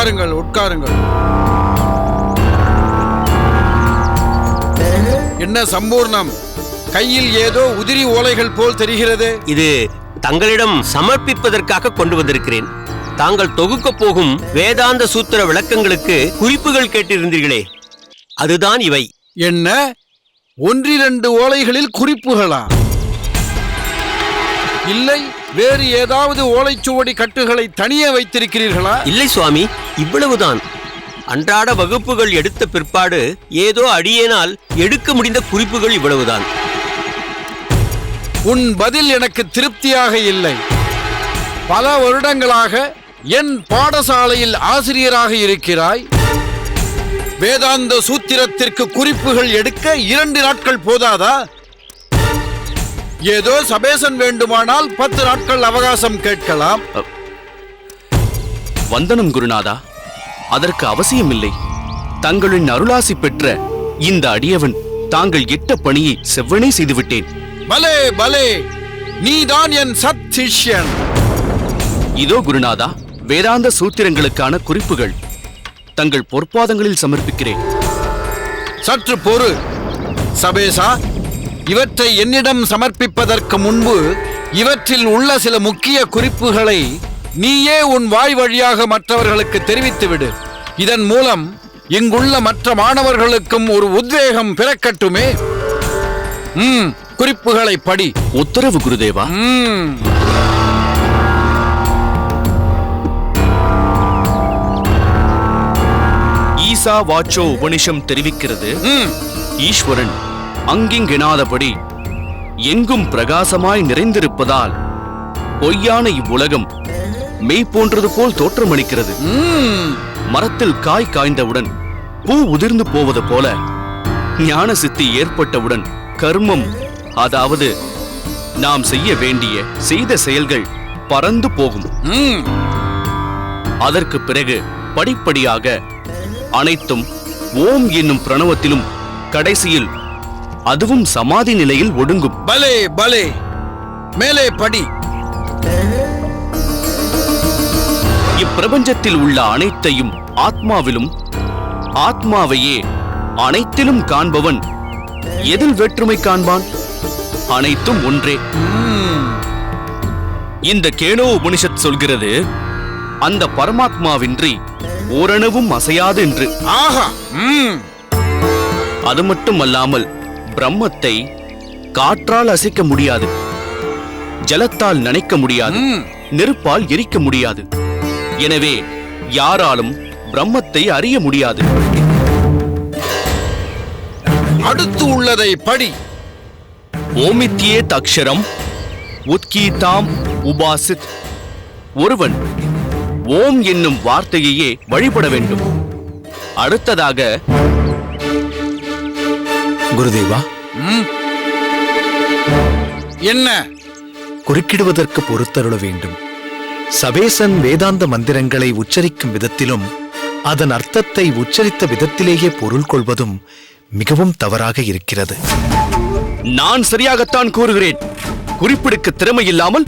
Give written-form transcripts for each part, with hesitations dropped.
உட்காருங்கள், உட்காருங்கள். என்ன சம்பூர்ணம், கையில் ஏதோ உதிரி ஓலைகள் போல் தெரிகிறது. இது தங்களிடம் சமர்ப்பிப்பதற்காக கொண்டு வந்திருக்கிறேன். தாங்கள் தொகுக்க போகும் வேதாந்த சூத்திர விளக்கங்களுக்கு குறிப்புகள் கேட்டிருந்தீர்களே, அதுதான் இவை. என்ன, ஒன்றிரண்டு ஓலைகளில் குறிப்புகளா? இல்லை, வேறு ஏதாவது ஓலைச்சுவடி கட்டுகளை தனியே வைத்திருக்கிறீர்களா? இல்லை சுவாமி, இவ்வளவுதான். அன்றாட வகுப்புகள் எடுத்த பிற்பாடு ஏதோ அடியேனால் எடுக்க முடிந்த குறிப்புகள் இவ்வளவுதான். உன் பதில் எனக்கு திருப்தியாக இல்லை. பல வருடங்களாக என் பாடசாலையில் ஆசிரியராக இருக்கிறாய். வேதாந்த சூத்திரத்திற்கு குறிப்புகள் எடுக்க 2 நாட்கள் போதாதா? ஏதோ சபேசன் வேண்டுமானால் 10 நாட்கள் அவகாசம் கேட்கலாம். வந்தனம் குருநாதா, அதற்கு அவசியமில்லை. தங்களின் அருளாசி பெற்ற இந்த அடியவன் தாங்கள் இட்ட பணியை செவ்வனே செய்துவிட்டேன். பலே பலே, நீதான் என் சத் சிஷ்யன். இதோ குருநாதா, வேதாந்த சூத்திரங்களுக்கான குறிப்புகள் தங்கள் பொற்பாதங்களில் சமர்ப்பிக்கிறேன். சற்று பொறு சபேசா. இவற்றை என்னிடம் சமர்ப்பிப்பதற்கு முன்பு இவற்றில் உள்ள சில முக்கிய குறிப்புகளை நீயே உன் வாய் வழியாக மற்றவர்களுக்கு தெரிவித்துவிடு. இதன் மூலம் இங்குள்ள மற்ற மாணவர்களுக்கும் ஒரு உத்வேகம் பிறக்கட்டுமே. குறிப்புகளை படி. உத்தரவு குருதேவா. ஈசா வாச்சோ உபனிஷம் தெரிவிக்கிறது, ஈஸ்வரன் அங்கிங்கெனாதபடி எங்கும் பிரகாசமாய் நிறைந்திருப்பதால் பொய்யான இவ்வுலகம் மெய் போன்றது போல் தோற்றமளிக்கிறது. மரத்தில் காய் காய்ந்தவுடன் பூ உதிர்ந்து போவது போல ஞான சித்தி ஏற்பட்டவுடன் கர்மம், அதாவது நாம் செய்ய வேண்டிய செய்த செயல்கள் பறந்து போகும். அதற்கு பிறகு படிப்படியாக அனைத்தும் ஓம் என்னும் பிரணவத்திலும் கடைசியில் அதுவும் சமாதி நிலையில் ஒடுங்கும். பலே பலே, மேலே படி. இப்பிரபஞ்சத்தில் உள்ள அனைத்தையும் ஆத்மாவிலும், ஆத்மாவையே அனைத்திலும் காண்பவன் எதில் வேற்றுமை காண்பான்? அனைத்தும் ஒன்றே. இந்த கேனோ உபனிஷத் சொல்கிறது, அந்த பரமாத்மாவின்றி ஓரணவும் அசையாது என்று. ஆஹா. அது மட்டுமல்லாமல் பிரம்மத்தை காற்றால் அசைக்க முடியாது, ஜலத்தால் நனைக்க முடியாது, நெருப்பால் எரிக்க முடியாது. எனவே யாராலும் பிரம்மத்தை அறிய முடியாது. அடுத்து உள்ளதை படி. ஓமித்யே தக்ஷரம் உத்கீதாம் உபாசித். ஒருவன் ஓம் என்னும் வார்த்தையையே வழிபட வேண்டும். அடுத்ததாக குருதேவா, என்ன? குறுக்கிடுவதற்கு பொறுத்தருள வேண்டும். சபேசன் வேதாந்த மந்திரங்களை உச்சரிக்கும் விதத்திலும் அதன் அர்த்தத்தை உச்சரித்த விதத்திலேயே பொருள் கொள்வதும் மிகவும் தவறாக இருக்கிறது. நான் சரியாகத்தான் கூறுகிறேன். குறிப்பிடுக்க திறமை இல்லாமல்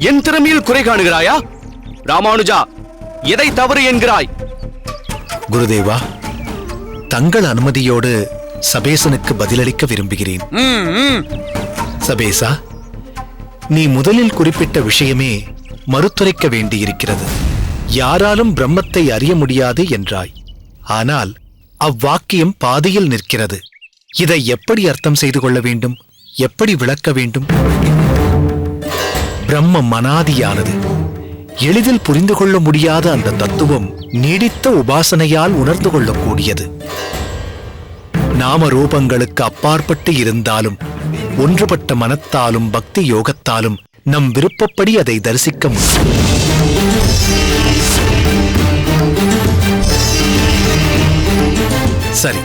என் திறமையில் குறை காணுகிறாயா? ராமானுஜா, எதை தவறு என்கிறாய்? குருதேவா, தங்கள் அனுமதியோடு சபேசனுக்கு பதிலளிக்க விரும்புகிறேன். சபேசா, நீ முதலில் குறிப்பிட்ட விஷயமே மறுத்துரைக்க வேண்டியிருக்கிறது. யாராலும் பிரம்மத்தை அறிய முடியாது என்றாய். ஆனால் அவ்வாக்கியம் பாதியில் நிற்கிறது. இதை எப்படி அர்த்தம் செய்து கொள்ள வேண்டும்? எப்படி விளக்க வேண்டும்? பிரம்மம் அனாதியானது. எளிதில் புரிந்து கொள்ள முடியாத அந்த தத்துவம் நீடித்த உபாசனையால் உணர்ந்து கொள்ளக்கூடியது. நாம ரூபங்களுக்கு அப்பாற்பட்டு இருந்தாலும் ஒன்றுபட்ட மனத்தாலும் பக்தி யோகத்தாலும் நம் விருப்பப்படி அதை தரிசிக்க முடியும். சரி,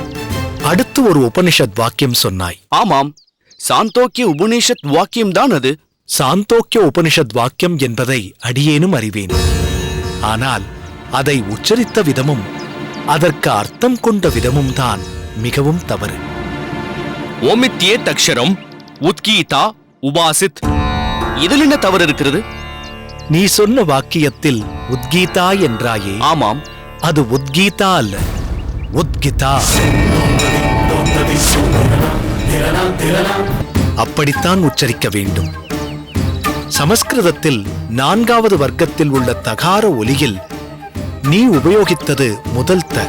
அடுத்து ஒரு உபனிஷத் வாக்கியம் சொன்னாய். ஆமாம், சாந்தோக்கிய உபனிஷத் வாக்கியம் தான் அது. சாந்தோக்கிய உபனிஷத் வாக்கியம் என்பதை அடியேனும் அறிவேன். ஆனால் அதை உச்சரித்த விதமும் அதற்கு அர்த்தம் கொண்ட விதமும் தான் மிகவும் தவறு. ஓமித்யே தக்ஷரம் உத்கீதா உபாசித், இதில் என்ன தவறு இருக்கிறது? நீ சொன்ன வாக்கியத்தில் உத்கீதா என்றாயே. ஆமாம். அது உத்கீதா அல்ல, உத்கிதா. அப்படித்தான் உச்சரிக்க வேண்டும். சமஸ்கிருதத்தில் 4வது வர்க்கத்தில் உள்ள தகார ஒலியில் நீ உபயோகித்தது முதல் த.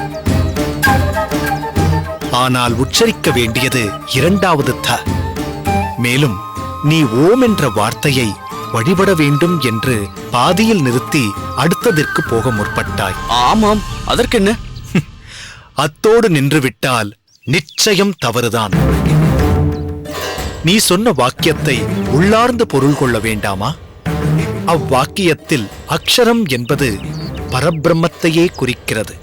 ஆனால் உச்சரிக்க வேண்டியது 2வது த. மேலும் நீ ஓம் என்ற வார்த்தையை வழிபட வேண்டும் என்று பாதியில் நிறுத்தி அடுத்ததற்கு போக முற்பட்டாய். ஆமாம், அதற்கென்ன? அத்தோடு நின்றுவிட்டால் நிச்சயம் தவறுதான். நீ சொன்ன வாக்கியத்தை உள்ளார்ந்து பொருள் கொள்ள வேண்டாமா? அவ்வாக்கியத்தில் அக்ஷரம் என்பது பரபிரம்மத்தையே குறிக்கிறது.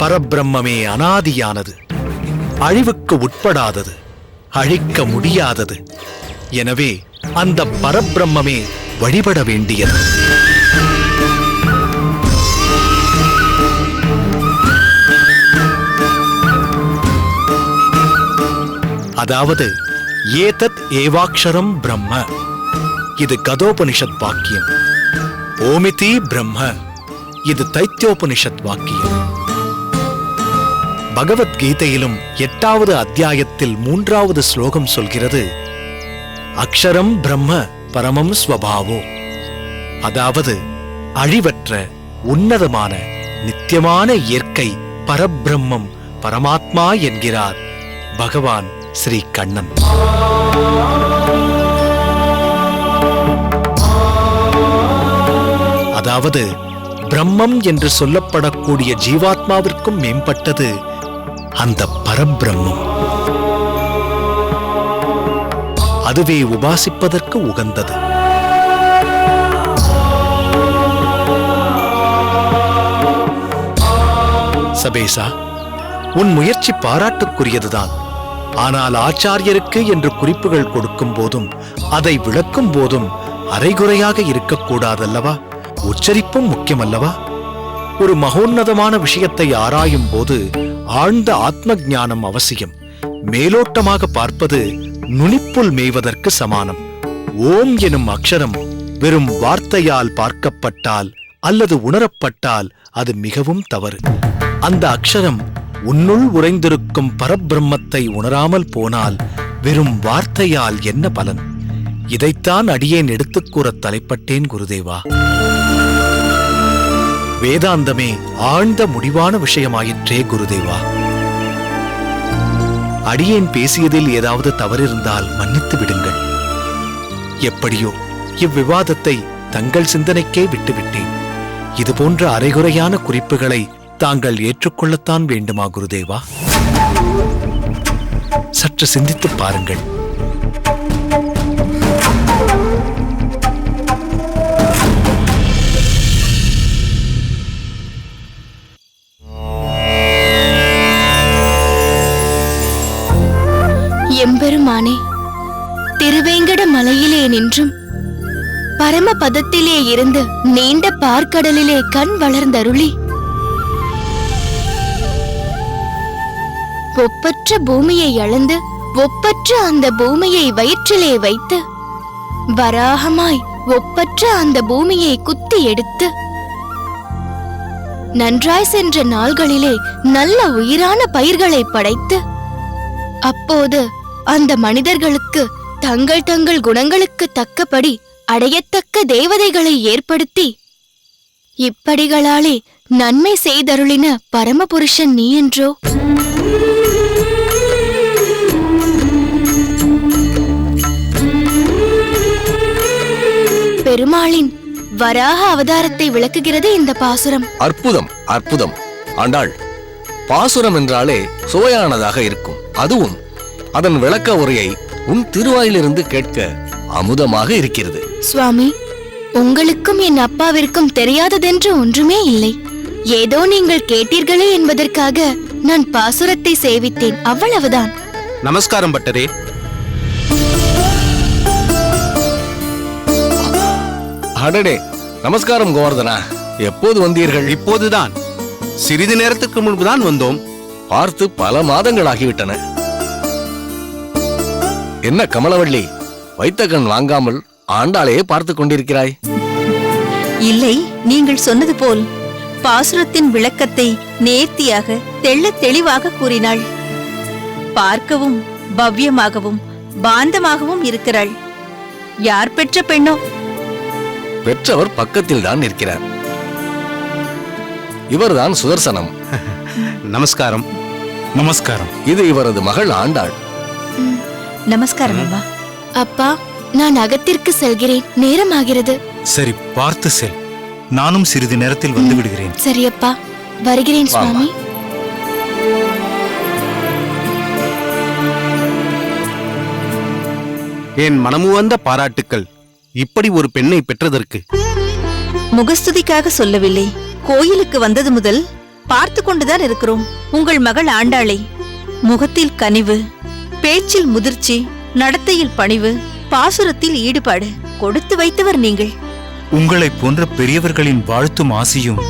பரபிரம்மே அனாதியானது, அழிவுக்கு உட்படாதது, அழிக்க முடியாதது. எனவே அந்த பரபிரம்மே வழிபட வேண்டியது. அதாவது ஏதத் ஏவாக்ஷரம் பிரம்ம. இது கதோபனிஷத் வாக்கியம். ஓமிதி பிரம்ம. இது தைத்தியோபனிஷத் வாக்கியம். பகவத்கீதையிலும் 8வது அத்தியாயத்தில் 3வது ஸ்லோகம் சொல்கிறது, அக்ஷரம் பிரம்ம பரமம் ஸ்வபாவோ. அதாவது அழிவற்ற உன்னதமான நித்தியமான இயற்கை பரபிரம்மம் பரமாத்மா என்கிறார் பகவான் ஸ்ரீ கண்ணன். அதாவது பிரம்மம் என்று சொல்லப்படக்கூடிய ஜீவாத்மாவிற்கும் மேம்பட்டது அந்த பரபிரம்மம். அதுவே உபாசிப்பதற்கு உகந்தது. சபேசா, உன் முயற்சி பாராட்டுக்குரியதுதான். ஆனால் ஆச்சாரியருக்கு என்று குறிப்புகள் கொடுக்கும் போதும் அதை விளக்கும் போதும் அரைகுறையாக இருக்கக்கூடாதல்லவா? உச்சரிப்பும் முக்கியமல்லவா? ஒரு மகோன்னதமான விஷயத்தை ஆராயும் போது ஆழ்ந்த ஆத்ம ஞானம் அவசியம். மேலோட்டமாக பார்ப்பது நுனிப்புல் மேய்வதற்கு சமானம். ஓம் எனும் அக்ஷரம் வெறும் வார்த்தையால் பார்க்கப்பட்டால் அல்லது உணரப்பட்டால் அது மிகவும் தவறு. அந்த அக்ஷரம் உன்னுள் உறைந்திருக்கும் பரபிரம்மத்தை உணராமல் போனால் வெறும் வார்த்தையால் என்ன பலன்? இதைத்தான் அடியேன் எடுத்துக் கூற தலைப்பட்டேன் குருதேவா. வேதாந்தமே ஆழ்ந்த முடிவான விஷயமாயிற்றே குருதேவா. அடியேன் பேசியதில் ஏதாவது தவறிருந்தால் மன்னித்து விடுங்கள். எப்படியோ இவ்விவாதத்தை தங்கள் சிந்தனைக்கே விட்டுவிட்டேன். இதுபோன்ற அரைகுறையான குறிப்புகளை தாங்கள் ஏற்றுக்கொள்ளத்தான் வேண்டுமா குருதேவா? சற்று சிந்தித்துப் பாருங்கள். எம்பெருமானே, திருவேங்கட மலையிலே நின்றும் பரமபதத்திலே இருந்து நீண்ட பார்க்கடலிலே கண் வளர்ந்தருளி ஒப்பற்ற பூமியை அளந்து ஒப்பற்ற அந்த பூமியை வயிற்றிலே வைத்து வராகமாய் ஒப்பற்ற அந்த பூமியை குத்தி எடுத்து நன்றாய் சென்ற நாள்களிலே நல்ல உயிரான பயிர்களை படைத்து அப்போது அந்த மனிதர்களுக்கு தங்கள் தங்கள் குணங்களுக்கு தக்கபடி அடையத்தக்க தேவதைகளை ஏற்படுத்தி இப்படிகளாலே நன்மை செய்தருளின பரமபுருஷன் நீ என்றோ? பெருமாளின் வராக அவதாரத்தை விளக்குகிறது இந்த பாசுரம். அற்புதம், அற்புதம். ஆண்டாள், பாசுரம் என்றாலே சுவையானதாக இருக்கும். அதுவும் அதன் விளக்க உரையை உன் திருவாயிலிருந்து கேட்க அமுதமாக இருக்கிறது. சுவாமி, உங்களுக்கும் என் அப்பாவிற்கும் தெரியாததென்று ஒன்றுமே இல்லை. ஏதோ நீங்கள் கேட்டீர்களே என்பதற்காக நான் பாசுரத்தை சேவித்தேன், அவ்வளவுதான். நமஸ்காரம் பட்டரே. அடடே, நமஸ்காரம் கோவர்தனா. எப்போது வந்தீர்கள்? இப்போதுதான், சிறிது நேரத்துக்கு முன்புதான் வந்தோம். பார்த்து பல மாதங்கள் ஆகிவிட்டன. என்ன கமலவள்ளி, வைத்த கண் வாங்காமல் ஆண்டாளையே பார்த்து கொண்டிருக்கிறாய்? இல்லை, நீங்கள் சொன்னது போல் பாசுரத்தின் விளக்கத்தை நேர்த்தியாக தெள்ளத் தெளிவாக கூறினாள். பார்க்கவும் பவ்யமாகவும் பாந்தமாகவும் இருக்கிறாள். யார் பெற்ற பெண்ணோ? பெற்றவர் பக்கத்தில் தான் நிற்கிறார். இவர்தான் சுதர்சனம். நமஸ்காரம். நமஸ்காரம். இது இவரது மகள் ஆண்டாள். நமஸ்காரம் அம்மா. அப்பா, நான் அகத்திற்கு செல்கிறேன், நேரமாகிறது. சரி, பார்த்து செல். நானும் சிறிது நேரத்தில் வந்து விடுகிறேன். சரி அப்பா, வருகிறேன் சுவாமி. என் மனமுவந்த பாராட்டுக்கள் இப்படி ஒரு பெண்ணை பெற்றதற்கு. முகஸ்துதிக்காக சொல்லவில்லை. கோயிலுக்கு வந்தது முதல் பார்த்து கொண்டுதான் இருக்கிறோம். உங்கள் மகள் ஆண்டாளை முகத்தில் கனிவு, பேச்சில் முதிர்ச்சி, நடத்தையில் பணிவு, பாசுரத்தில் ஈடுபாடு கொடுத்து வைத்தவர் நீங்கள். உங்களைப் போன்ற பெரியவர்களின் வாழ்த்தும் ஆசியும்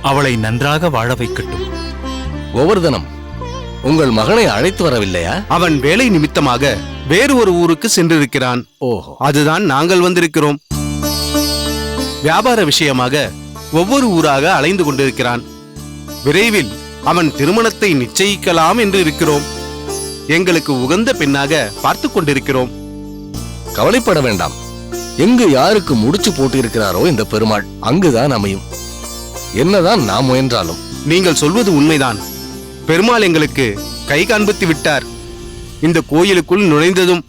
அவளை நன்றாக வாழ வைக்கட்டும். கோவர்தனம், உங்கள் மகனை அழைத்து வரவில்லையா? அவன் வேலை நிமித்தமாக வேறு ஒரு ஊருக்கு சென்றிருக்கிறான். ஓஹோ, அதுதான் நாங்கள் வந்திருக்கிறோம். வியாபார விஷயமாக ஒவ்வொரு ஊராக அலைந்து கொண்டிருக்கிறான். விரைவில் அவன் திருமணத்தை நிச்சயிக்கலாம் என்று இருக்கிறோம். எங்களுக்கு உகந்த பெண்ணாக பார்த்து கொண்டிருக்கிறோம். கவலைப்பட வேண்டாம். எங்கு யாருக்கு முடிச்சு போட்டு இருக்கிறாரோ இந்த பெருமாள் அங்குதான் அமையும். என்னதான் நாம் முயன்றாலும். நீங்கள் சொல்வது உண்மைதான். பெருமாள் எங்களுக்கு கை காண்பித்து விட்டார். இந்த கோயிலுக்குள் நுழைந்ததும்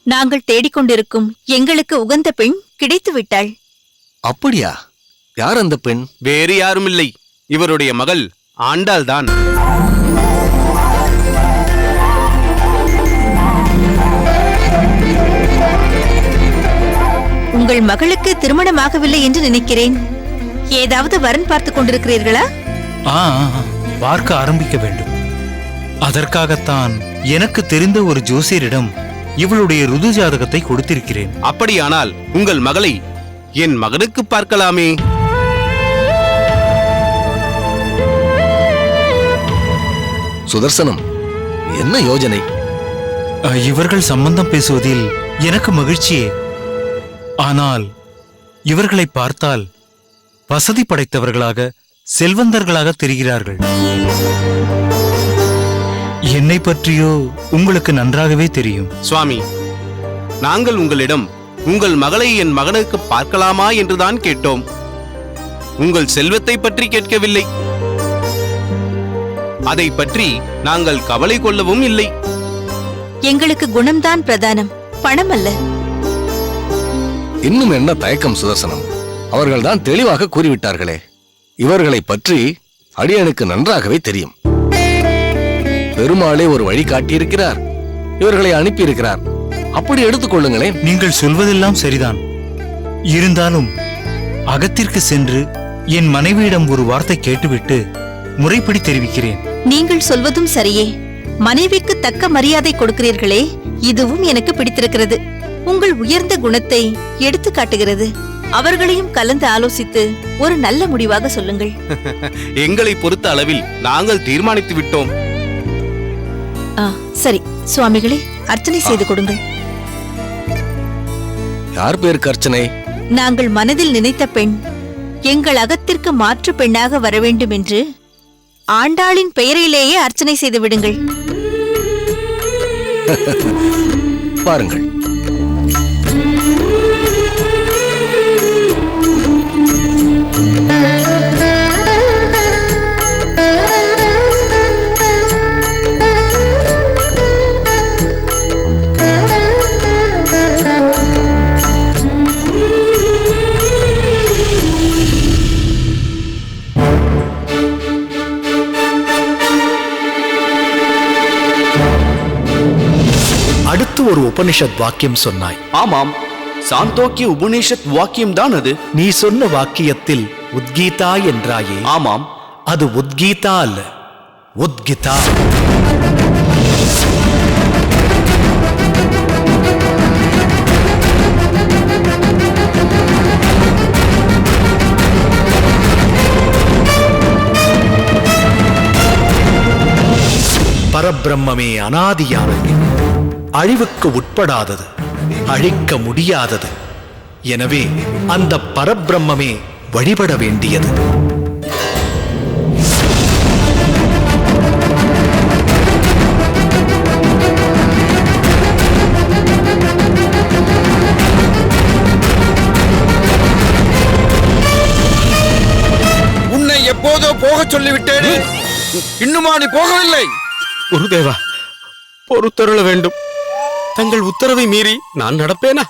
நாங்கள் தேடிக்கொண்டிருக்கும் எங்களுக்கு உகந்த பெண் கிடைத்து விட்டாள். அப்படியா? யார் அந்த பெண்? வேறு யாருமில்லை, இவருடைய மகள் ஆண்டாள் தான். உங்கள் மகளுக்கு திருமணமாகவில்லை என்று நினைக்கிறேன். ஏதாவது வரன் பார்த்துக் கொண்டிருக்கிறீர்களா? பார்க்க ஆரம்பிக்க வேண்டும். அதற்காகத்தான் எனக்கு தெரிந்த ஒரு ஜோசியரிடம் இவளுடைய ருது ஜாதகத்தை கொடுத்திருக்கிறேன். அப்படியானால் உங்கள் மகளை என் மகனுக்கு பார்க்கலாமே. சுதர்சனம், என்ன யோஜனை? இவர்கள் சம்பந்தம் பேசுவதில் எனக்கு மகிழ்ச்சியே. ஆனால் இவர்களை பார்த்தால் வசதி படைத்தவர்களாக, செல்வந்தர்களாக தெரிகிறார்கள். என்னை பற்றியோ உங்களுக்கு நன்றாகவே தெரியும். சுவாமி, நாங்கள் உங்களிடம் உங்கள் மகளை என் மகனுக்கு பார்க்கலாமா என்றுதான் கேட்டோம். உங்கள் செல்வத்தை பற்றி கேட்கவில்லை. அதை பற்றி நாங்கள் கவலை கொள்ளவும் இல்லை. எங்களுக்கு குணம்தான் பிரதானம், பணம் அல்ல. இன்னும் என்ன தயக்கம் சுதர்சனம்? அவர்கள் தான் தெளிவாக கூறிவிட்டார்களே. இவர்களை பற்றி அடியனுக்கு நன்றாகவே தெரியும். பெருமாளே ஒரு வழி காட்டியிருக்கிறார், இவர்களை அனுப்பியிருக்கிறார். அப்படி எடுத்துக்கொள்ளுங்களேன். நீங்கள் சொல்வதெல்லாம் சரிதான். இருந்தாலும் அகத்திற்கு சென்று என் மனைவியிடம் ஒரு வார்த்தை கேட்டுவிட்டு முறைப்படி தெரிவிக்கிறேன். நீங்கள் சொல்வதும் சரியே. மனைவிக்கு தக்க மரியாதை கொடுக்கிறீர்களே, இதுவும் எனக்கு பிடித்திருக்கிறது. உங்கள் உயர்ந்த குணத்தை எடுத்து காட்டுகிறது. அவர்களையும் கலந்து ஆலோசித்து ஒரு நல்ல முடிவாக சொல்லுங்கள். எங்களை பொறுத்த அளவில் நாங்கள் தீர்மானித்து விட்டோம். சரி சுவாமிகளே, அர்ச்சனை செய்து கொடுங்கள். யார் பேருக்கு அர்ச்சனை? நாங்கள் மனதில் நினைத்த பெண் எங்கள் அகத்திற்கு மாற்று பெண்ணாக வர வேண்டும் என்று ஆண்டாளின் பெயரிலேயே அர்ச்சனை செய்து விடுங்கள். பாருங்கள். அடுத்து ஒரு உபனிஷத் வாக்கியம் சொன்னாய். ஆமாம், சாந்தோக்கிய உபனிஷத் வாக்கியம் தான் அது. நீ சொன்ன வாக்கியத்தில் உத்கீதா என்றாயே. ஆமாம், அது உத்கீதா அல்ல, உத்கிதா. பரபிரம்மே அனாதியானது, அழிவுக்கு உட்படாதது, அழிக்க முடியாதது. எனவே அந்த பரபிரம்மே வழிபட வேண்டியது. உன்னை எப்போதோ போகச் சொல்லிவிட்டேனே, இன்னுமா நீ போகவில்லை? குருதேவா, பொறுத்தருள வேண்டும். தங்கள் உத்தரவை மீறி நான் நடப்பேனா?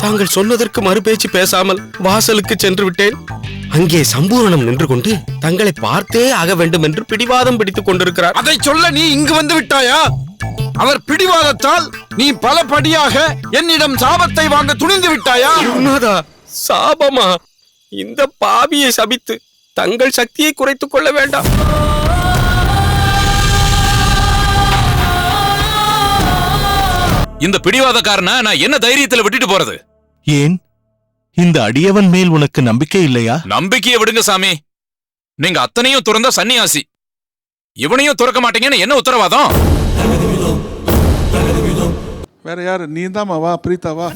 தாங்கள் சொன்னதற்கு மறுபேச்சு பேசாமல் வாசலுக்கு சென்று விட்டேன். அங்கே சம்பூரணம் நின்று கொண்டு தங்களை பார்த்தே ஆக வேண்டும் என்று பிடிவாதம் பிடித்துக் கொண்டிருக்கிறார். அதை சொல்ல நீ இங்கு வந்து விட்டாயா? அவர் பிடிவாதத்தால் நீ பல படியாக என்னிடம் சாபத்தை வாங்க துணிந்து விட்டாயா? குருநாதா, சாபமா? இந்த பாவியை சபித்து தங்கள் சக்தியை குறைத்துக் கொள்ள வேண்டாம். இந்த பிடிவாதக்காரனை நான் என்ன தைரியத்துல விட்டுட்டு போறது? ஏன் இந்த அடியவன் மேல் உனக்கு நம்பிக்கை இல்லையா? நம்பிக்கையை விடுங்க சாமி. நீங்க அத்தனையும் துறந்த சன்னியாசி, இவனையும் துறக்க மாட்டீங்கன்னு என்ன உத்தரவாதம்? வேற யாரு? நீ தான் வா, பிரீதா வா.